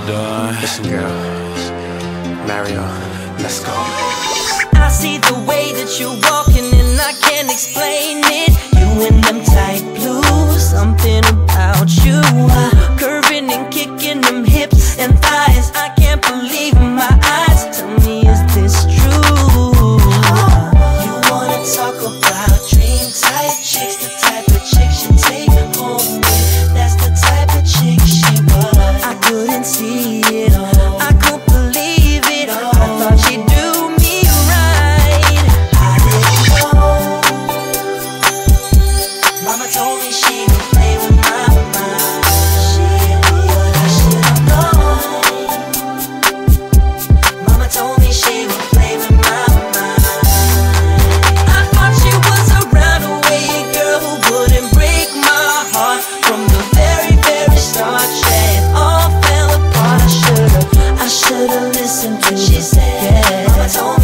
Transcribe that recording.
done. Listen, girl, Mario, let's go. I see the way that you're walking and I can't explain it. You in them tight blues, something about you. Curving and kicking them hips and thighs. I can't believe my eyes. Tell me, is this true? You wanna talk about dream type chicks, the type of chick she take home with. That's the type of chick she was. I couldn't see it, I couldn't believe it. I thought she'd do me right. I didn't know. Mama told me she would play with my mind. But I should've known. Mama told me she would play with my mind. I thought she was a runaway girl who wouldn't break my heart. From the very, very start, yeah, it all fell apart. I should've listened to what she said. Mama told